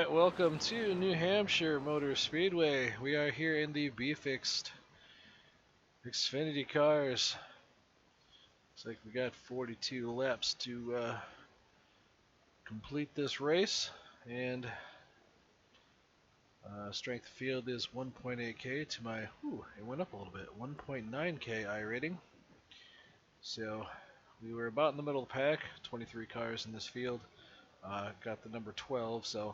Alright, welcome to New Hampshire Motor Speedway. We are here in the B-Fixed Xfinity cars. Looks like we got 42 laps to complete this race, and strength of field is 1.8k to my, it went up a little bit, 1.9k iRating. So we were about in the middle of the pack, 23 cars in this field. Got the number 12, so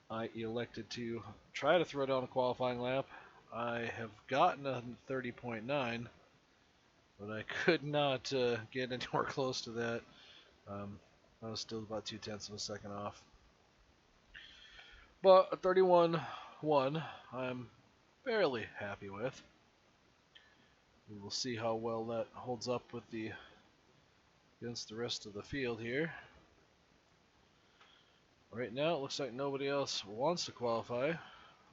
I elected to try to throw down a qualifying lap. I have gotten a 30.9, but I could not get anywhere close to that. I was still about 0.2 of a second off. But a 31.1 I'm fairly happy with. We will see how well that holds up with against the rest of the field here. Right now it looks like nobody else wants to qualify,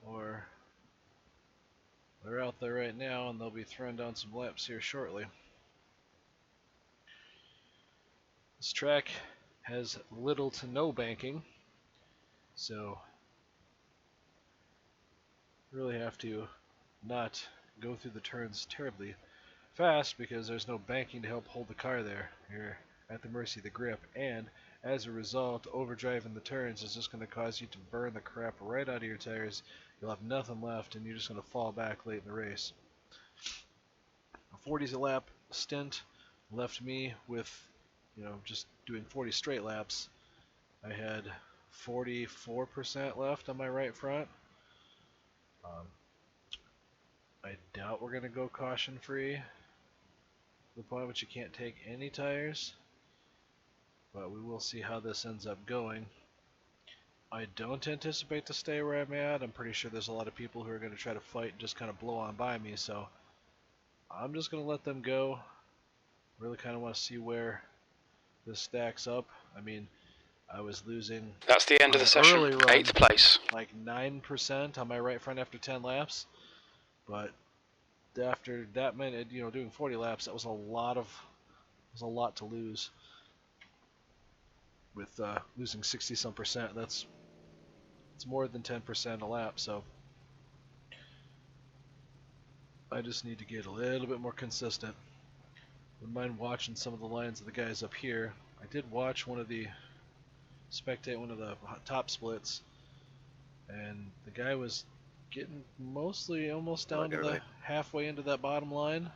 or they're out there right now and they'll be throwing down some laps here shortly. This track has little to no banking, so really have to not go through the turns terribly fast because there's no banking to help hold the car there. You're at the mercy of the grip, and as a result, overdriving the turns is just going to cause you to burn the crap right out of your tires. You'll have nothing left and you're just going to fall back late in the race. A 40s a lap stint left me with, just doing 40 straight laps. I had 44% left on my right front. I doubt we're going to go caution free to the point which you can't take any tires, but we will see how this ends up going. I don't anticipate to stay where I'm at. I'm pretty sure there's a lot of people who are going to try to fight and just kind of blow on by me, so I'm just going to let them go. Really kind of want to see where this stacks up. I mean, I was losing. That's the end of the session. 8th place. Like 9% on my right front after 10 laps. But after that minute, doing 40 laps, that was a lot to lose. With losing 60-some percent, it's more than 10% a lap. So I just need to get a little bit more consistent. Wouldn't mind watching some of the lines of the guys up here. I did watch spectate one of the top splits, and the guy was getting mostly almost down to the halfway into that bottom line,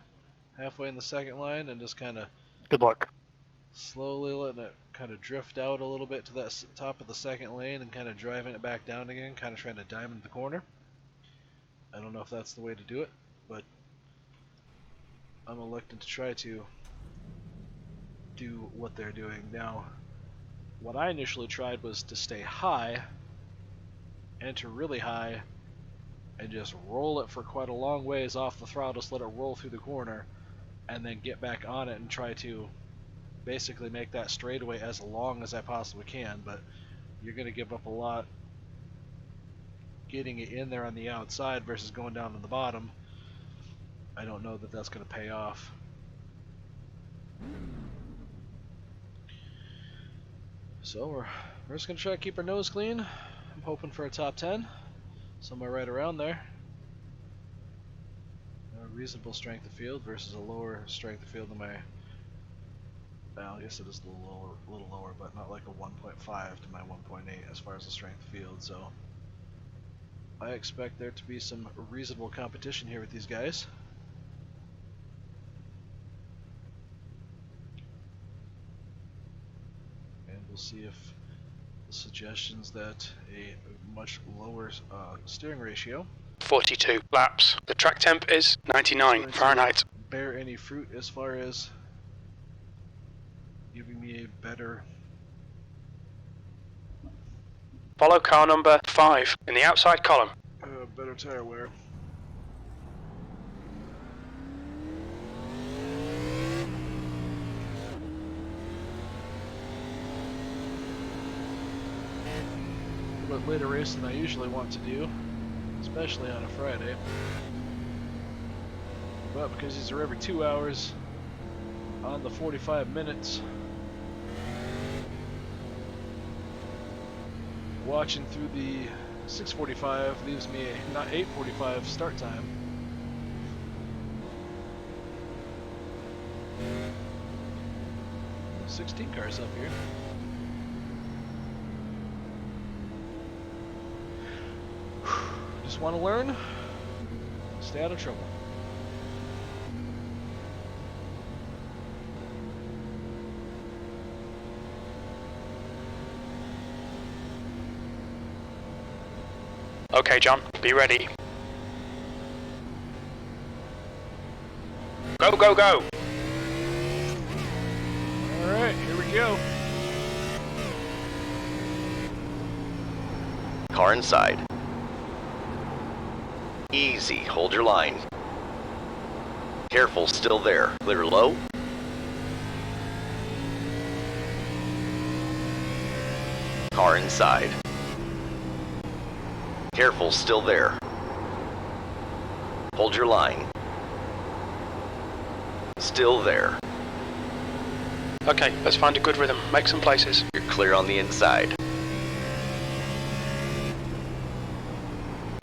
halfway in the second line, and just kind of good luck. Slowly letting it kind of drift out a little bit to that top of the second lane and kind of driving it back down again, kind of trying to diamond the corner. I don't know if that's the way to do it, but I'm electing to try to do what they're doing. Now, what I initially tried was to stay high, enter really high, and just roll it for quite a long ways off the throttle, just let it roll through the corner, and then get back on it and try to basically make that straightaway as long as I possibly can. But you're going to give up a lot getting it in there on the outside versus going down to the bottom. I don't know that that's going to pay off. So we're just going to try to keep our nose clean. I'm hoping for a top 10, somewhere right around there. A reasonable strength of field versus a lower strength of field than my, well, I guess it is a little lower, but not like a 1.5 to my 1.8 as far as the strength of field. So I expect there to be some reasonable competition here with these guys. And we'll see if the suggestions that a much lower steering ratio, 42 laps. The track temp is 99 Fahrenheit. Bear any fruit as far as giving me a better. Follow car number 5 in the outside column. Better tire wear. A bit later race than I usually want to do, especially on a Friday. But because these are every 2 hours on the 45 minutes, watching through the 6:45 leaves me a not 8:45 start time. There's 16 cars up here. Just want to learn, stay out of trouble. Okay, John, be ready. Go, go, go! Alright, here we go. Car inside. Easy, hold your line. Careful, still there. Clear low. Car inside. Careful, still there. Hold your line. Still there. Okay, let's find a good rhythm. Make some places. You're clear on the inside.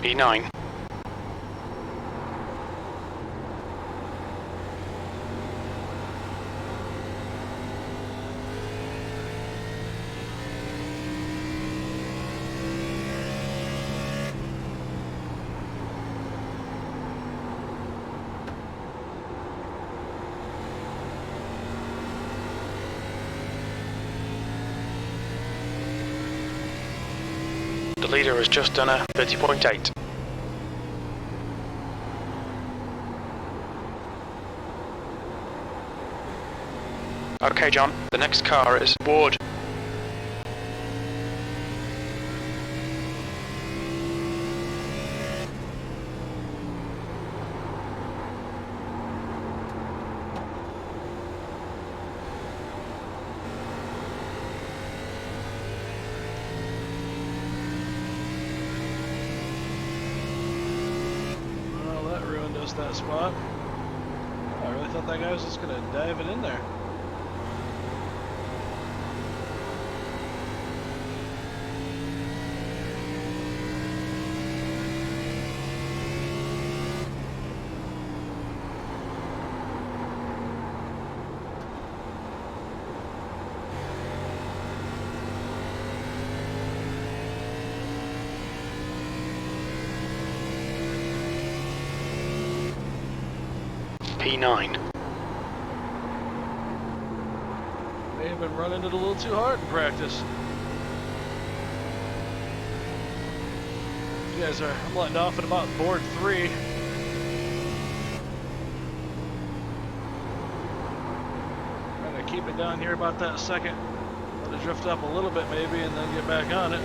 P9. The leader has just done a 30.8. Okay, John, the next car is Ward. Well, that ruined us that spot. I really thought that guy was just gonna dive it in there. P9. May have been running it a little too hard in practice. You guys are, I'm letting off at about board 3. Trying to keep it down here about that second. Let it drift up a little bit maybe and then get back on it.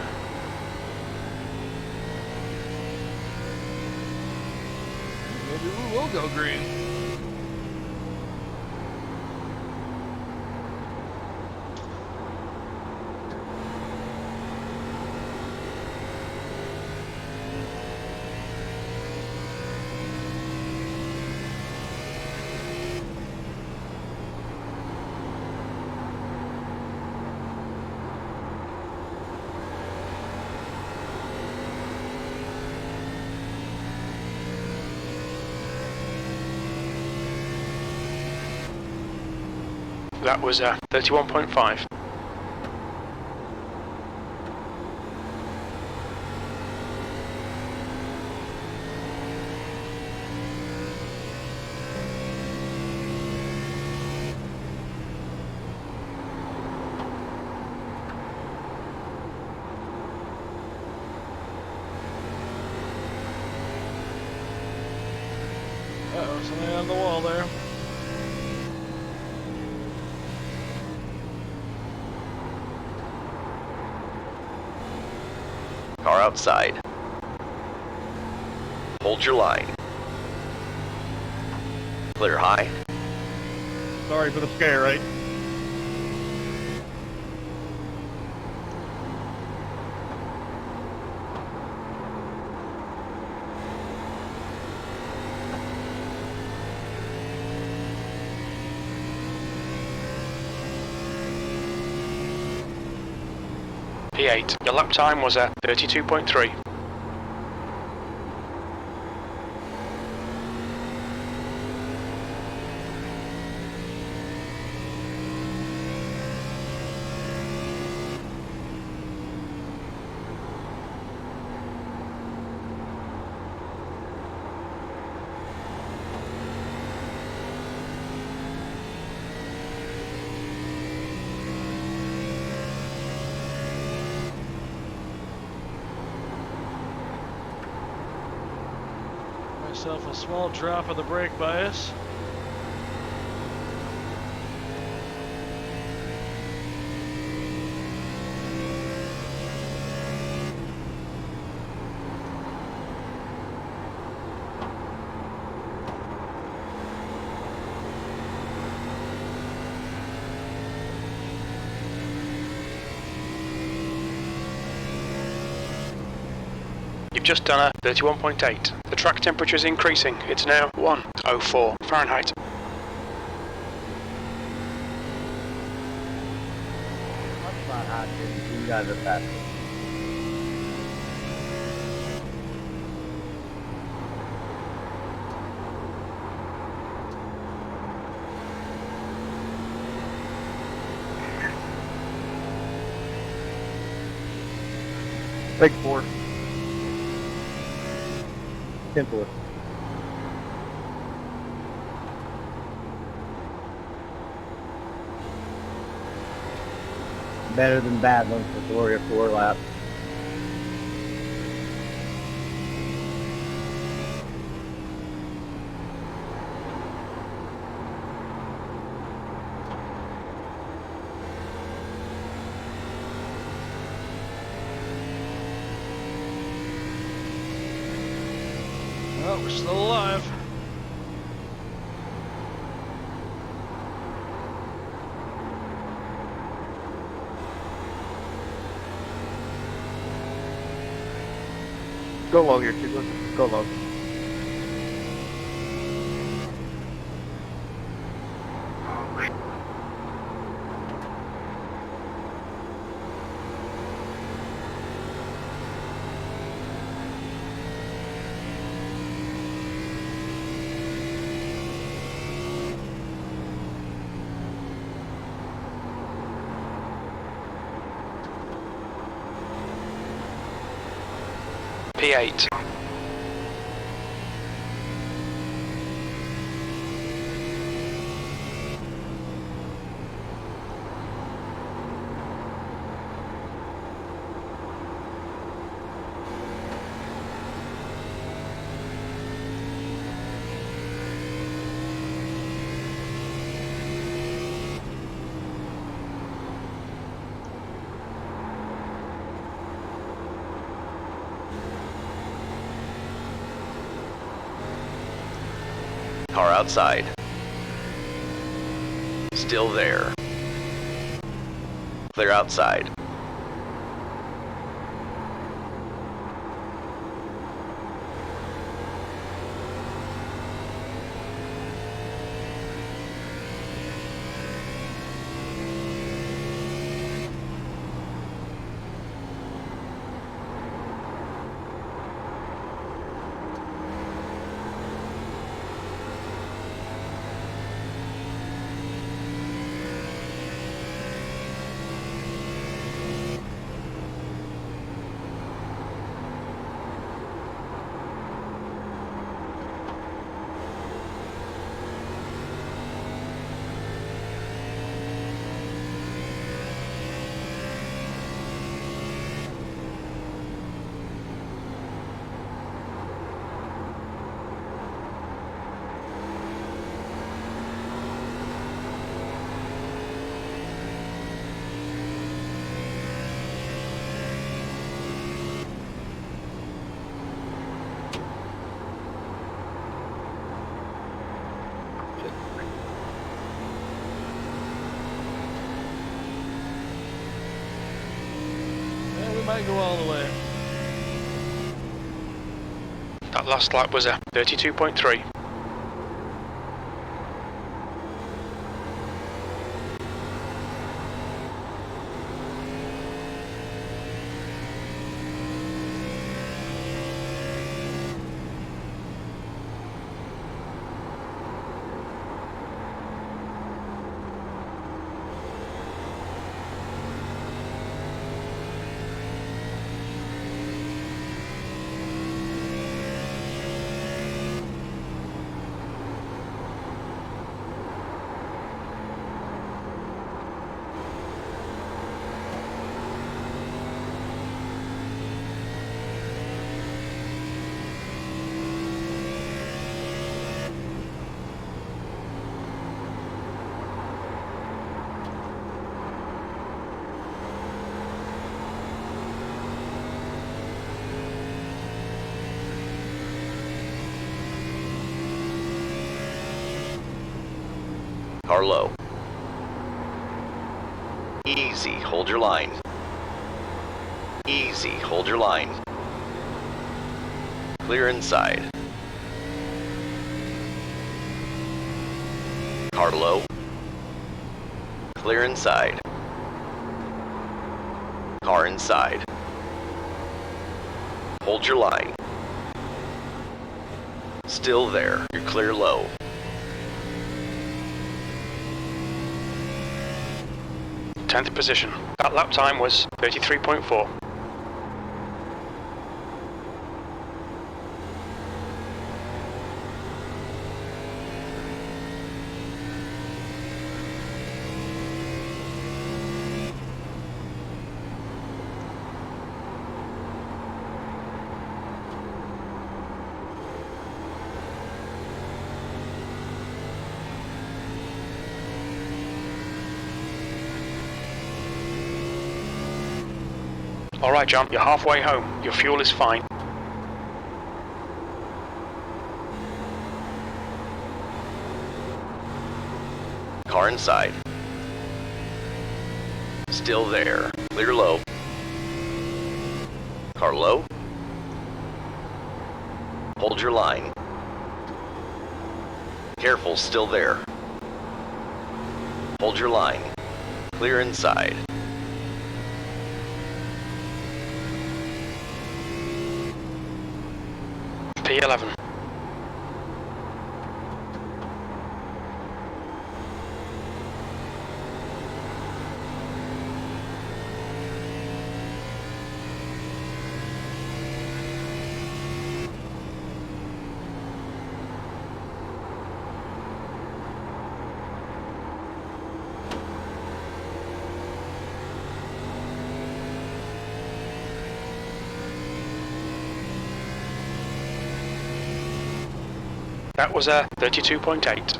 Maybe we will go green. That was 31.5. Uh-oh, something on the wall there. Car outside. Hold your line. Clear high. Sorry for the scare, right? P8. Your lap time was a 32.3. Myself a small drop of the brake bias. You've just done a 31.8. The track temperature is increasing. It's now 104 Fahrenheit. That's not hot, dude. You guys are fast. Big 4. 10-4. Better than bad ones for Gloria 4 laps. Well, we're still alive. Go low here, Chico. Go low. P8. Car outside. Still there. Clear outside. Yeah, we might go all the way. That last lap was a 32.3. Car low. Easy, hold your line. Easy, hold your line. Clear inside. Car low. Clear inside. Car inside. Hold your line. Still there. You're clear low. Tenth position. That lap time was 33.4. Alright, John, you're halfway home. Your fuel is fine. Car inside. Still there. Clear low. Car low. Hold your line. Careful, still there. Hold your line. Clear inside. P11. That was a 32.8.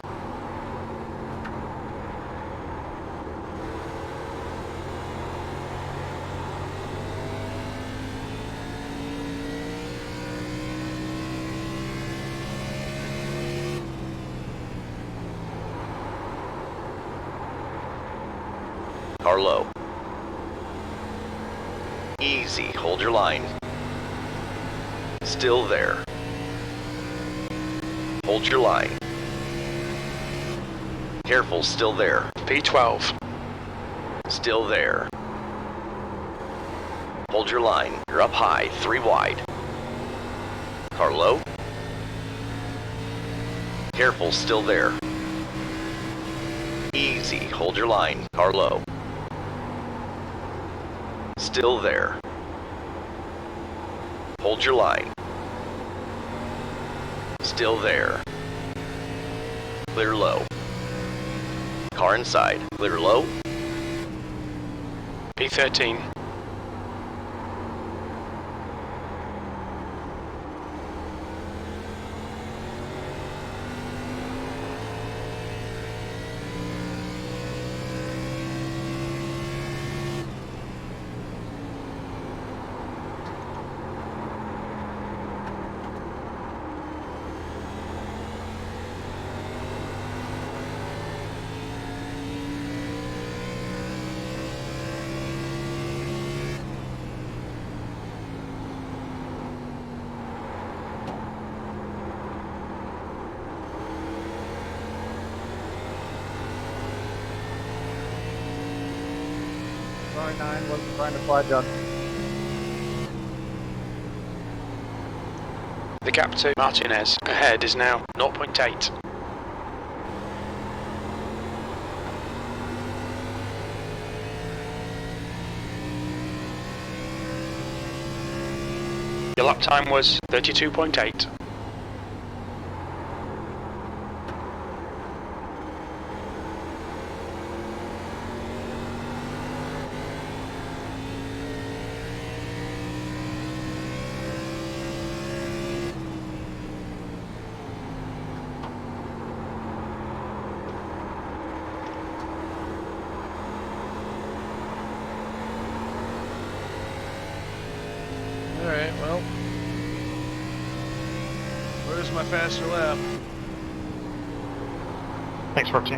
Car low. Easy, hold your line. Still there. Hold your line. Careful, still there. P12. Still there. Hold your line. You're up high, 3 wide. Car low. Careful, still there. Easy, hold your line. Car low. Still there. Hold your line. Still there. Clear low. Car inside. Clear low. P13. Sorry, 9, wasn't trying to fly, John. The gap to Martinez ahead is now 0.8. Your lap time was 32.8. Alright, well. Where's my faster lap? Thanks, Roxy.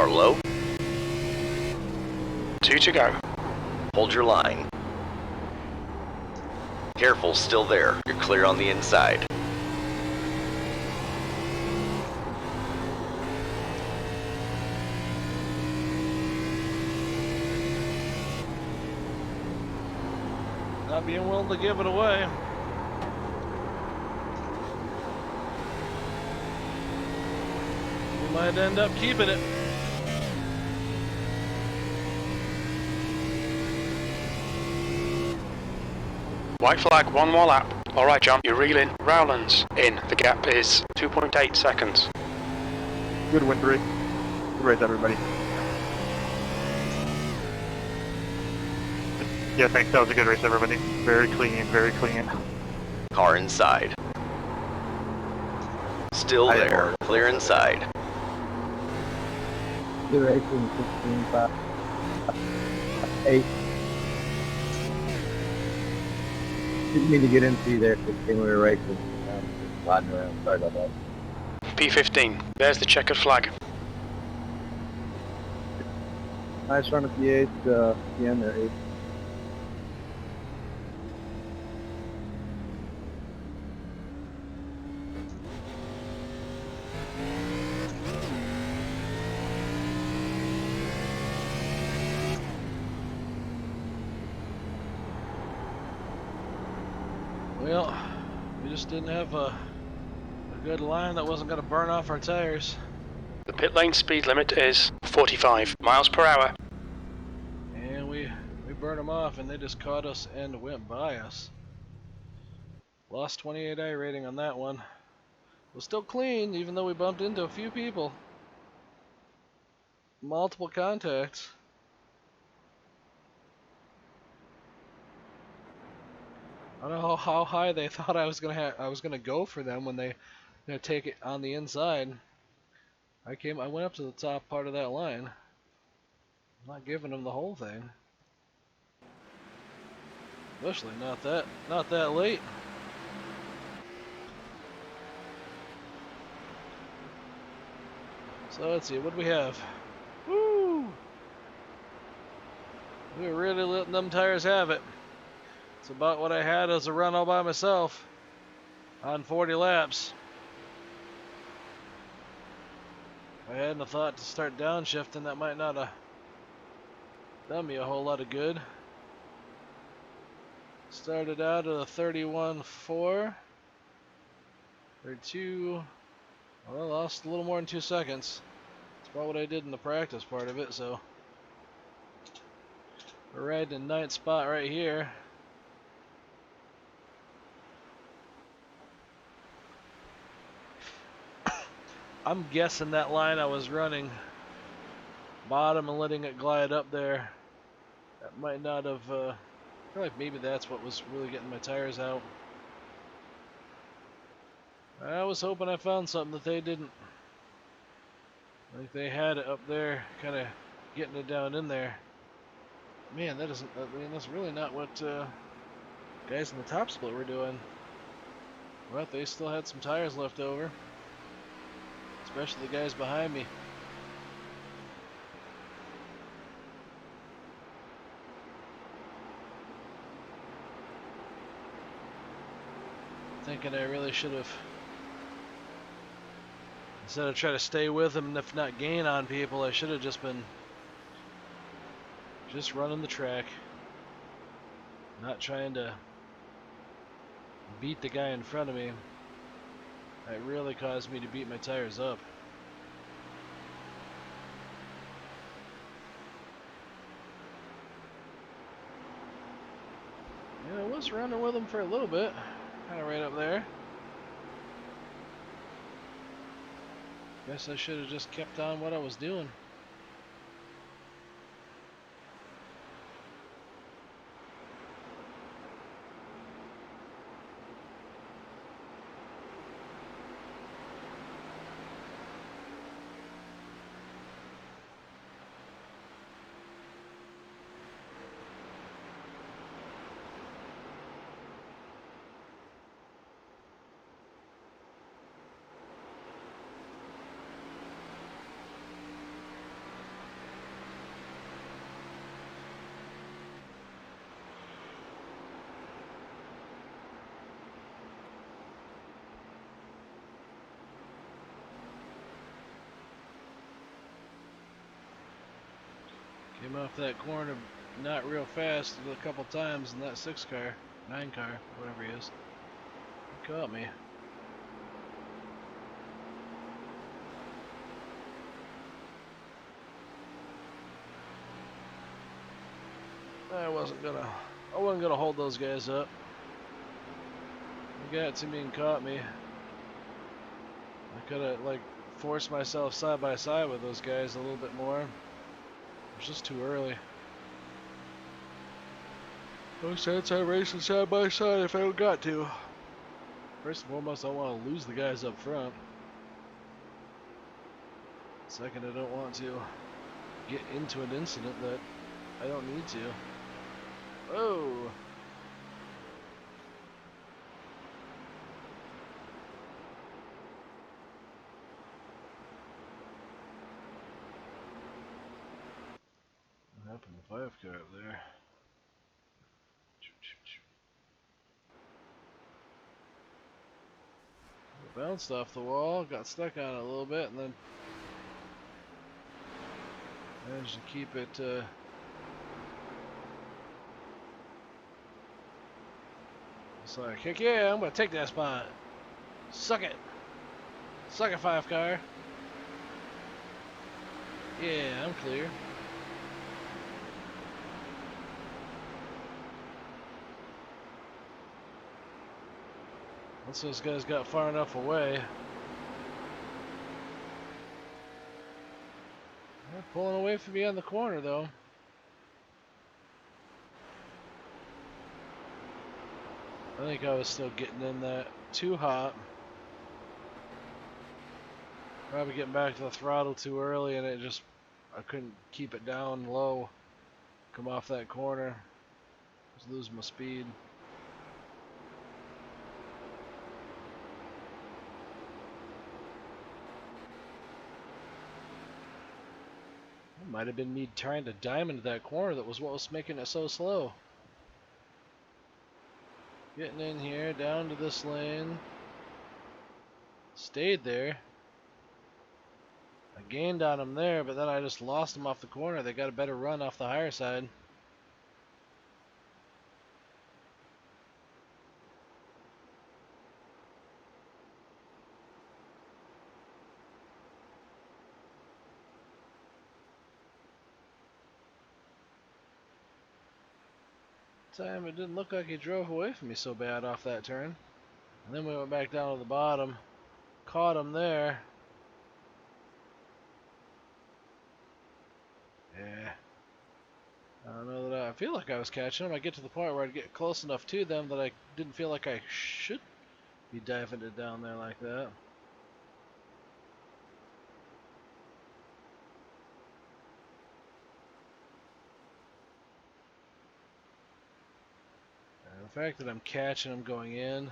Car low. 2 to go. Hold your line. Careful, still there. You're clear on the inside. Not being willing to give it away. We might end up keeping it. White flag, 1 more lap. Alright John, you're reeling. Rowlands in. The gap is 2.8 seconds. Good win 3. Good race, everybody. Yeah, thanks. That was a good race, everybody. Very clean, very clean. Car inside. Still there. Clear inside. iRacing 16, 5, 8. Didn't mean to get into you there, 16 we were racing. Sliding around. Sorry about that. P15. There's the checkered flag. Nice run at the 8, the end there, 8. Well, we just didn't have a good line that wasn't going to burn off our tires. The pit lane speed limit is 45 miles per hour. And we burned them off and they just caught us and went by us. Lost 28 iRating on that one. Was still clean even though we bumped into a few people. Multiple contacts. I don't know how high they thought I was gonna go for them when they take it on the inside. I went up to the top part of that line. I'm not giving them the whole thing. Especially not that late. So let's see, what do we have? Woo! We were really letting them tires have it. It's about what I had as a run all by myself on 40 laps. If I hadn't thought to start downshifting, that might not have done me a whole lot of good. Started out at a 31.4. 32. Well, lost a little more than 2 seconds. That's about what I did in the practice part of it, so. We're riding in 9th spot right here. I'm guessing that line I was running bottom and letting it glide up there. That might not have, I feel like maybe that's what was really getting my tires out. I was hoping I found something that they didn't. Like they had it up there, kind of getting it down in there. Man, that isn't, I mean, that's really not what guys in the top split were doing. But they still had some tires left over. Especially the guys behind me. Thinking I really should have, instead of trying to stay with them and if not gain on people, I should have just been running the track. Not trying to beat the guy in front of me. It really caused me to beat my tires up. Yeah, I was running with him for a little bit. Kind of right up there. Guess I should have just kept on what I was doing. Came off that corner not real fast a couple times, and that 6 car, 9 car, whatever he is, he caught me. I wasn't gonna hold those guys up. They got to me and caught me. I could have like forced myself side by side with those guys a little bit more. It was just too early. No sense I racing side by side if I don't got to. First and foremost, I don't want to lose the guys up front. Second, I don't want to get into an incident that I don't need to. Whoa! What happened to the 5 car up there? It bounced off the wall, got stuck on it a little bit, and then managed to keep it. It's like, heck yeah, I'm gonna take that spot. Suck it. Suck it, 5 car. Yeah, I'm clear. Once those guys got far enough away, they're pulling away from me on the corner though. I think I was still getting in that too hot. Probably getting back to the throttle too early, and I couldn't keep it down low. Come off that corner, just losing my speed. It might have been me trying to diamond that corner that was what was making it so slow. Getting in here, down to this lane. Stayed there. I gained on them there, but then I just lost them off the corner. They got a better run off the higher side. Time it didn't look like he drove away from me so bad off that turn. And then we went back down to the bottom. Caught him there. Yeah. I don't know that I feel like I was catching them. I get to the point where I'd get close enough to them that I didn't feel like I should be diving it down there like that. And the fact that I'm catching them going in,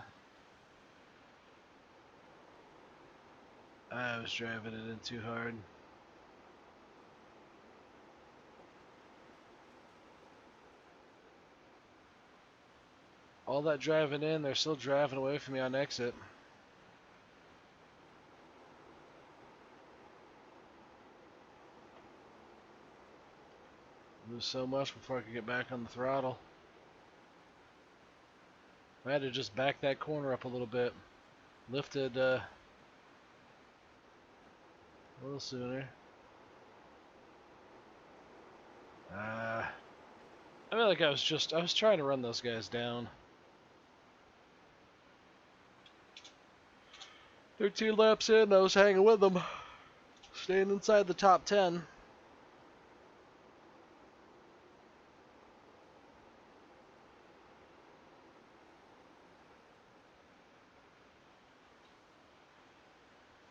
I was driving it in too hard. All that driving in, they're still driving away from me on exit. Lose so much before I could get back on the throttle. I had to just back that corner up a little bit. Lifted a little sooner. I feel like I was trying to run those guys down. 13 laps in, I was hanging with them. Staying inside the top 10.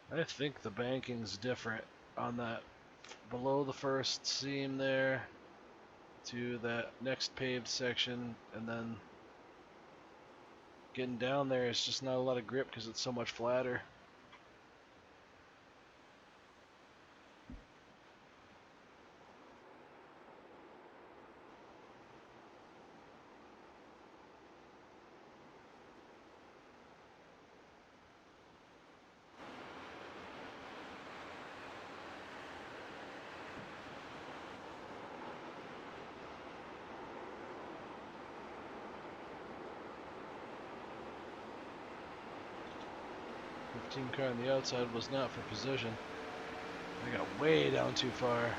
I think the banking's different on that below the first seam there to that next paved section, and then getting down there is just not a lot of grip because it's so much flatter. team car on the outside was not for position. I got way down too far.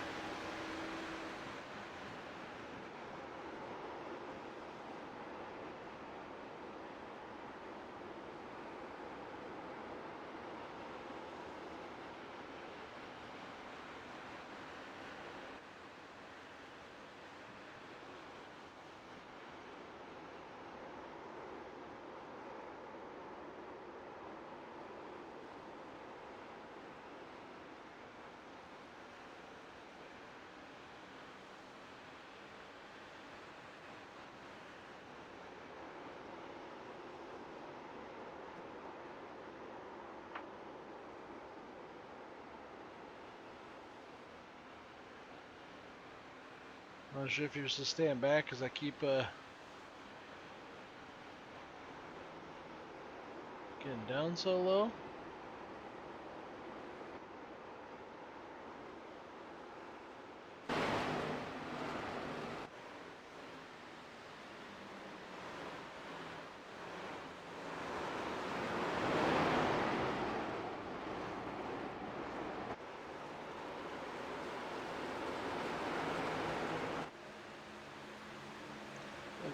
I'm not sure if you're just staying back because I keep getting down so low.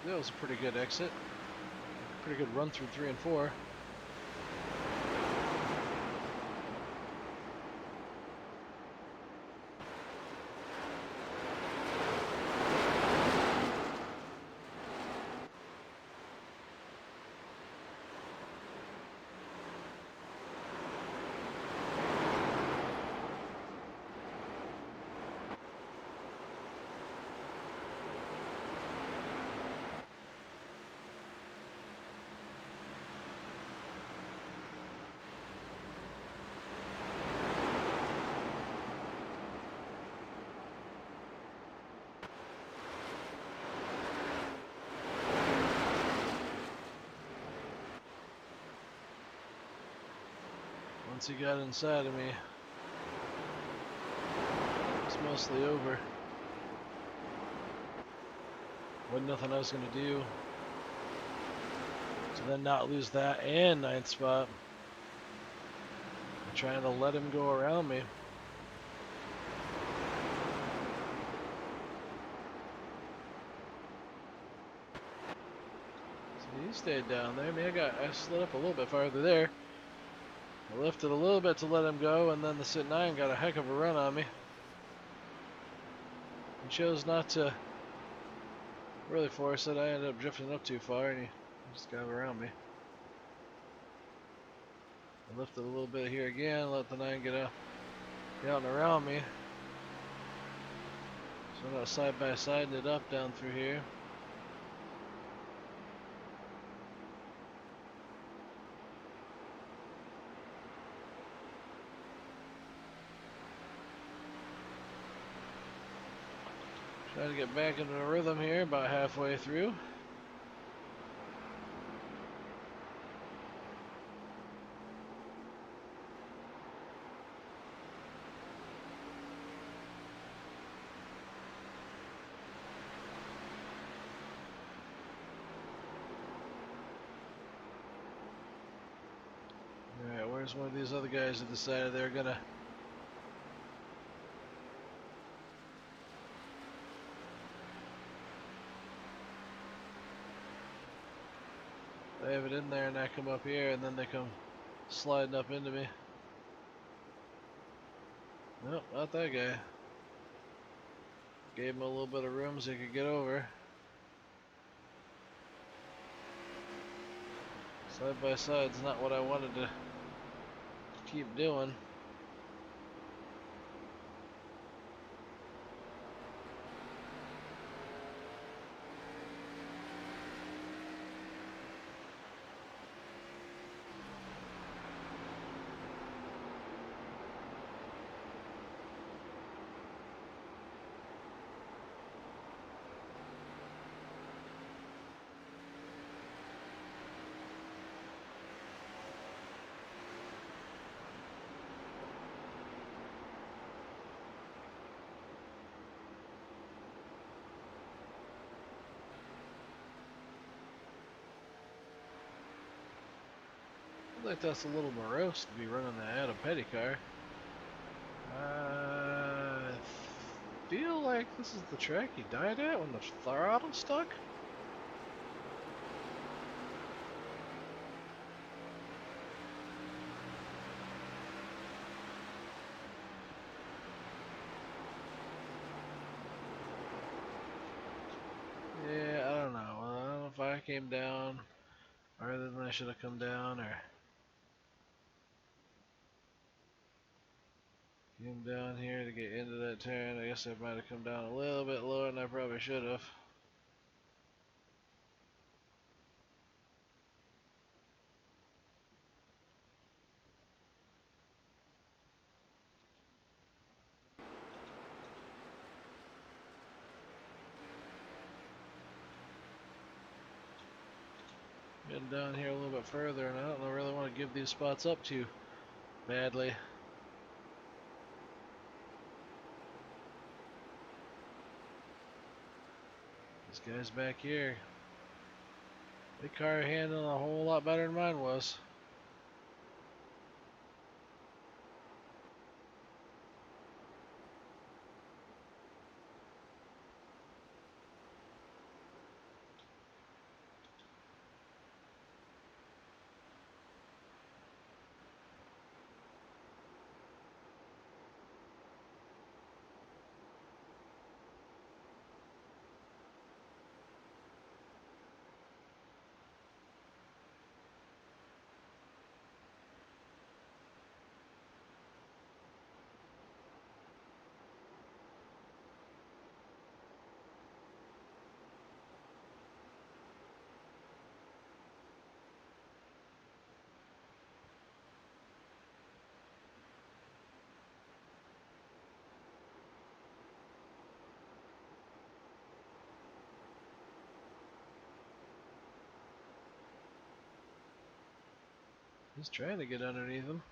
That was a pretty good exit. Pretty good run through 3 and 4. Once he got inside of me, it's mostly over. Wasn't nothing I was going to do to then not lose that and 9th spot. I'm trying to let him go around me. So he stayed down there. I mean, I slid up a little bit farther there. I lifted a little bit to let him go, and then the Sit 9 got a heck of a run on me. He chose not to really force it. I ended up drifting up too far, and he just got around me. I lifted a little bit here again, let the 9 get out and around me. So I'm not side by siding it up down through here. Trying to get back into a rhythm here, about halfway through. Alright, where's one of these other guys that decided they're gonna they have it in there and I come up here and then they come sliding up into me. Nope, not that guy. Gave him a little bit of room so he could get over. Side by side's not what I wanted to keep doing. like that's a little morose to be running the Adam Petty car. I feel like this is the track he died at when the throttle stuck. Yeah, I don't know. I don't know if I came down farther than I should have come down, or came down here to get into that turn. I guess I might have come down a little bit lower than I probably should have. Getting down here a little bit further, and I don't really want to give these spots up too badly. This guy's back here. The car handling a whole lot better than mine was. He's trying to get underneath him.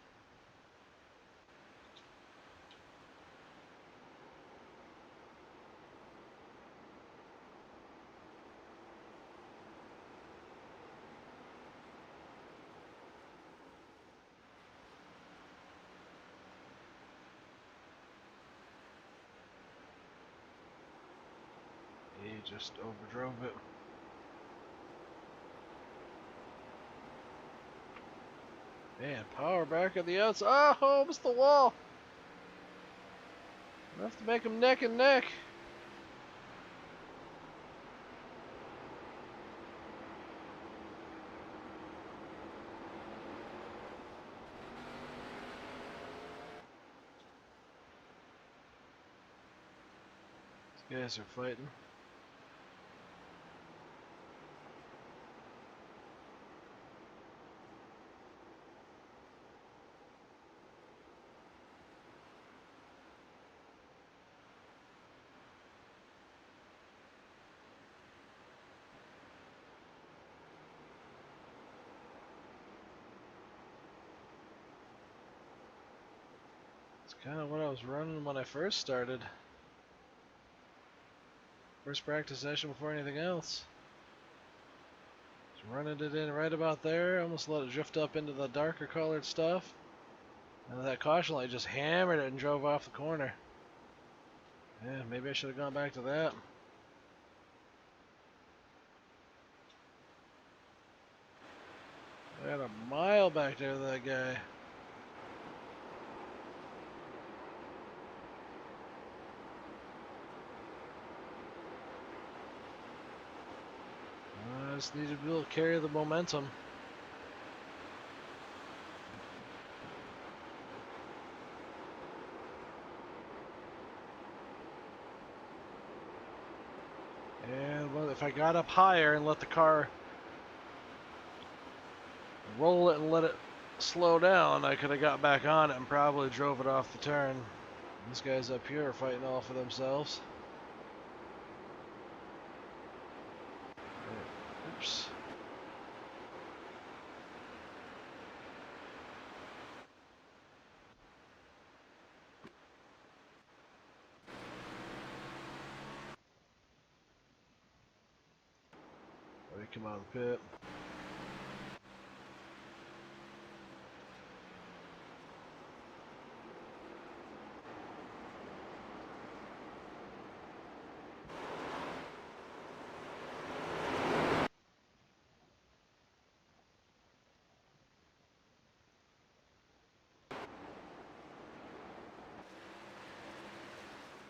He just overdrove it. Man, power back at the outside. Oh, missed the wall. Enough to make him neck and neck. These guys are fighting. It's kind of what I was running when I first started. First practice session before anything else. Just running it in right about there. Almost let it drift up into the darker colored stuff. And that caution light just hammered it and drove off the corner. Yeah, maybe I should have gone back to that. I got a mile back there to that guy. I just needed to be able to carry the momentum. And well, if I got up higher and let the car roll it and let it slow down, I could have got back on it and probably drove it off the turn. These guys up here are fighting all for themselves. Oops. Let me come out of the pit.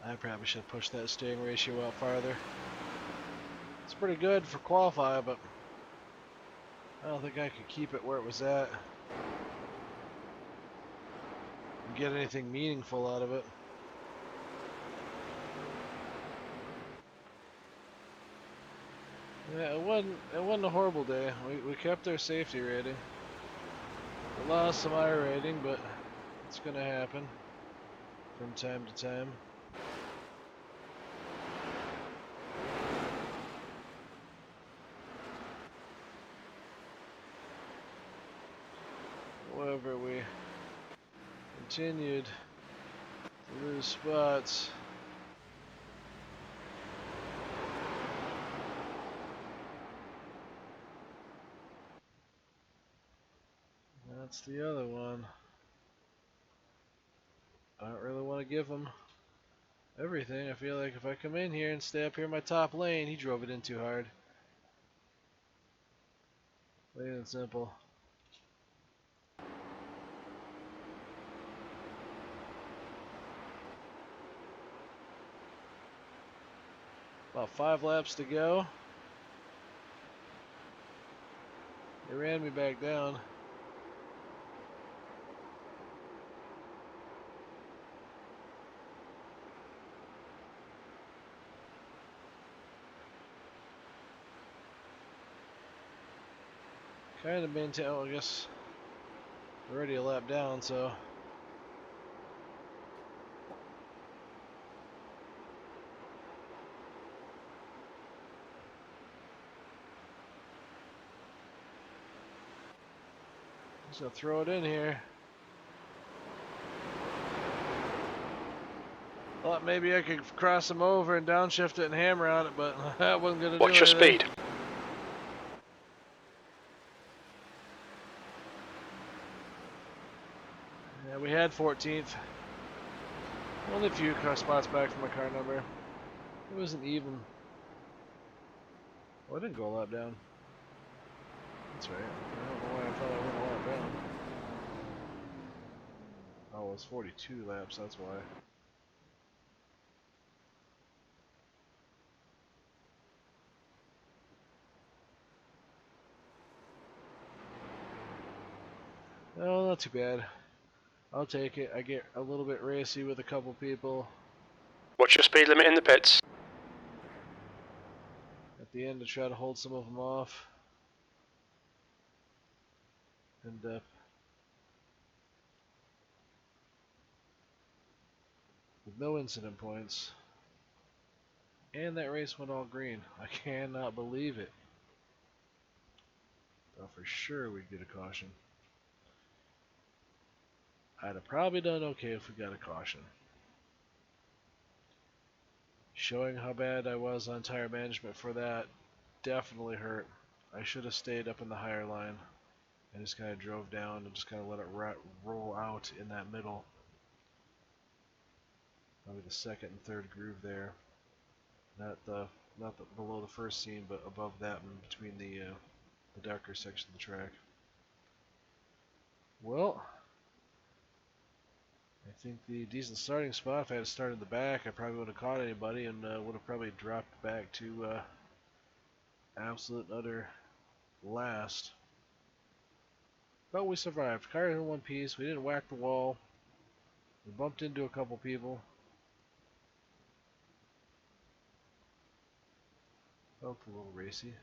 I probably should have pushed that steering ratio out farther. It's pretty good for qualify, but I don't think I could keep it where it was at and get anything meaningful out of it. Yeah, it wasn't a horrible day. We kept our safety rating. We lost some I rating, but it's gonna happen from time to time. However, we continued to lose spots. That's the other one. I don't really want to give him everything. I feel like if I come in here and stay up here in my top lane, he drove it in too hard. Plain and simple. About 5 laps to go. They ran me back down. Kind of maintain. Oh, I guess we're already a lap down, so. Just gonna throw it in here. Thought maybe I could cross him over and downshift it and hammer on it, but that wasn't gonna do Watch your anything. speed. Yeah, we had 14th. Only a few car spots back from my car number. It wasn't even. Oh, I didn't go a lap down. That's right. I don't know why I thought I went a lap down. Oh, it was 42 laps, that's why. No, not too bad. I'll take it. I get a little bit racy with a couple people. Watch your speed limit in the pits. At the end, to try to hold some of them off. And with no incident points. And that race went all green. I cannot believe it. Thought for sure we'd get a caution. I'd have probably done okay if we got a caution. Showing how bad I was on tire management for that definitely hurt. I should have stayed up in the higher line and just kind of drove down and just kind of let it roll out in that middle. Probably the second and third groove there. Not below the first seam, but above that and between the darker section of the track. Well, I think the decent starting spot, if I had started in the back, I probably would have caught anybody and would have probably dropped back to absolute and utter last. But we survived. Car in one piece. We didn't whack the wall. We bumped into a couple people. Felt a little racy.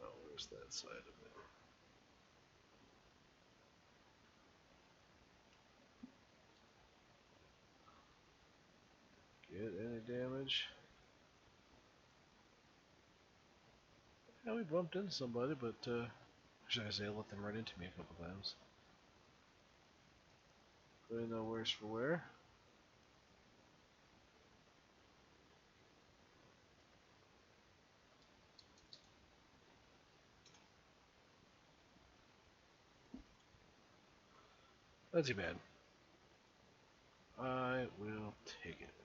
Oh, where's that side of it? Get any damage? Yeah, we bumped into somebody, but should I say let them run into me a couple times. Really no worse for wear. Not too bad. I will take it.